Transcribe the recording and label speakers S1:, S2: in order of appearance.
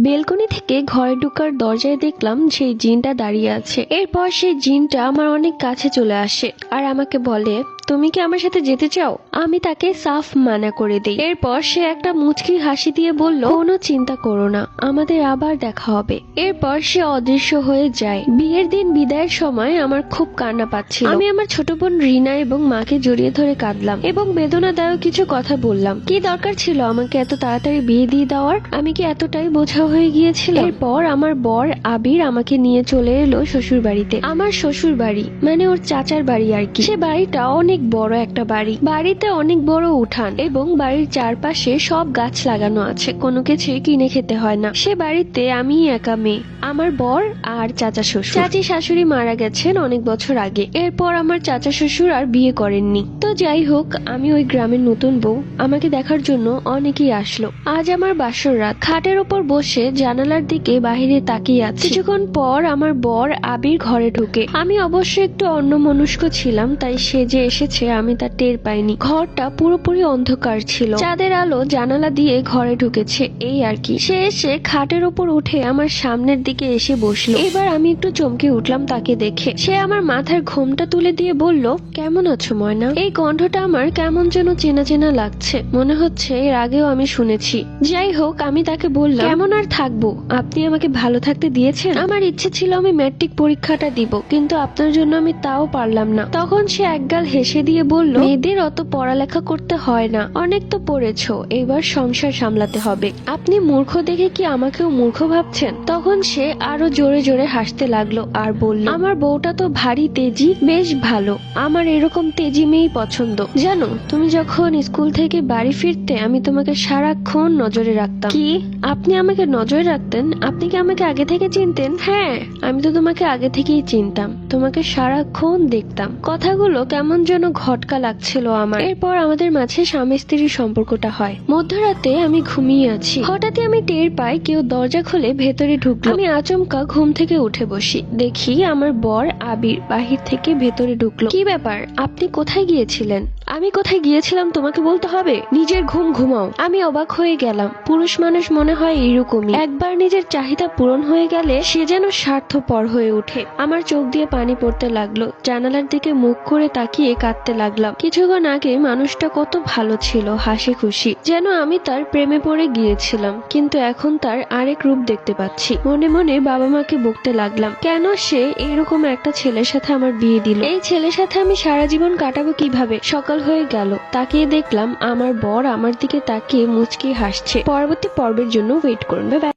S1: Balcony থেকে ঘরে ঢোকার দরজায় দেখলাম সেই জিনটা দাঁড়িয়ে আছে। এরপর সেই জিনটা আমার অনেক কাছে চলে আসে আর আমাকে বলে, তুমি কি আমার সাথে যেতে চাও? আমি তাকে সাফ মানা করে দিই। এরপর সে একটা মুচকি হাসি দিয়ে বলল, কোনো চিন্তা করো না, আমাদের আবার দেখা হবে। এরপর সে অদৃশ্য হয়ে যায়। বিয়ের দিন বিদায়ের সময় আমার খুব কান্না পাচ্ছিল। আমি আমার ছোট বোন রিনা এবং মাকে জড়িয়ে ধরে কাঁদলাম এবং বেদনাদায়ক কিছু কথা বললাম। কি দরকার ছিল আমাকে এত তাড়াতাড়ি বিয়ে দিয়ে দেওয়ার? আমি কি এতটাই বোঝা হয়ে গিয়েছিলাম? এরপর আমার বর আবির আমাকে নিয়ে চলে এলো শ্বশুর বাড়িতে। আমার শ্বশুর বাড়ি মানে ওর চাচার বাড়ি আর কি। সে বাড়িটা অনেক বড় একটা বাড়ি। বাড়িতে অনেক বড় উঠান এবং বাড়ির চারপাশে সব গাছ লাগানো আছে, কোনো কিছু কিনে খেতে হয় না। সে বাড়িতে আমি একা মেয়ে, আমার বর আর চাচা শ্বশুর। চাচি শাশুড়ি মারা গেছেন অনেক বছর আগে। এরপর আমার চাচা শ্বশুর আর বিয়ে করেননি। তো যাই হোক, আমি ওই গ্রামের নতুন বউ। আমাকে দেখার জন্য অনেকেই আসলো। আজ আমার বাসর রাত। খাটের ওপর বসে জানালার দিকে বাহিরে তাকিয়ে আছি। কিছুক্ষণ পর আমার বর আবির ঘরে ঢুকে। আমি অবশ্য একটু অন্যমনস্ক ছিলাম, তাই সে যে এসেছে আমি তা টের পাইনি। ঘরটা পুরোপুরি অন্ধকার ছিল। চাঁদের আলো জানালা দিয়ে ঘরে ঢুকেছে, এই আর কি। সে এসে খাটের ওপর উঠে আমার সামনের দিকে এসে বসলো। এবার আমি একটু চমকে উঠলাম তাকে দেখে। সে আমার মাথার ঘোমটা তুলে দিয়ে বলল, কেমন আছো ময়না? এই কণ্ঠটা আমার কেমন যেন চেনা চেনা লাগছে, মনে হচ্ছে এর আগেও আমি শুনেছি। যাই হোক, আমি তাকে বললাম, কেমন আর থাকবো, আপনি আমাকে ভালো থাকতে দিয়েছেন। আমার ইচ্ছে ছিল আমি ম্যাট্রিক পরীক্ষাটা দিব, কিন্তু আপনার জন্য আমি তাও পারলাম না। তখন সে একগাল হেসে দিয়ে বলল, মেয়েদের অত পড়ালেখা করতে হয় না, অনেক তো পড়েছো, এবার সংসার সামলাতে হবে। আপনি মূর্খ দেখে কি আমাকেও মূর্খ ভাবছেন? তখন সে আরো জোরে জোরে হাসতে লাগলো আর বলল, আমার বউটা তো ভারী তেজি, বেশ ভালো। আমার এরকম তেজি মেয়েই পছন্দ। জানো, তুমি যখন স্কুল থেকে বাড়ি ফিরতে আমি তোমাকে সারাক্ষণ নজরে রাখতাম। কি? আপনি আমাকে নজরে রাখতেন? আপনি কি আমাকে আগে থেকে চিনতেন? হ্যাঁ, আমি তো তোমাকে আগে থেকেই চিনতাম, তোমাকে সারাক্ষণ দেখতাম। কথাগুলো কেমন যেন ঘটকা লাগছিল আমার। এরপর আমাদের মাঝে স্বামী স্ত্রীর সম্পর্কটা হয়। মধ্যরাতে আমি ঘুমিয়ে আছি, হঠাৎই আমি টের পাই কেউ দরজা খুলে ভেতরে ঢুকলো। আমি আচমকা ঘুম থেকে উঠে বসি, দেখি আমার বর আবির বাহির থেকে ভেতরে ঢুকলো। কি ব্যাপার, আপনি কোথায় গিয়েছিলেন? আমি কোথায় গিয়েছিলাম তোমাকে বলতে হবে? নিজের ঘুম ঘুমাও। আমি অবাক হয়ে গেলাম। পুরুষ মানুষ মনে হয় এইরকমই, একবার নিজের চাহিদা পূরণ হয়ে গেলে সে যেন স্বার্থপর হয়ে ওঠে। আমার চোখ দিয়ে পানি পড়তে লাগলো। জানালার দিকে মুখ করে তাকিয়ে কাঁদতে লাগলাম। কিছুক্ষণ আগে মানুষটা কত ভালো ছিল, হাসি খুশি, যেন আমি তার প্রেমে পড়ে গিয়েছিলাম, কিন্তু এখন তার আরেক রূপ দেখতে পাচ্ছি। মনে মনে বাবা মাকে বকতে লাগলাম, কেন সে এইরকম একটা ছেলের সাথে আমার বিয়ে দিল? এই ছেলের সাথে আমি সারা জীবন কাটাবো কিভাবে? সকাল হয়ে গেল, তাকিয়ে দেখলাম আমার বর আমার দিকে তাকিয়ে মুচকি হাসছে। পরবর্তী পর্বের জন্য ওয়েট করুন। Bye bye.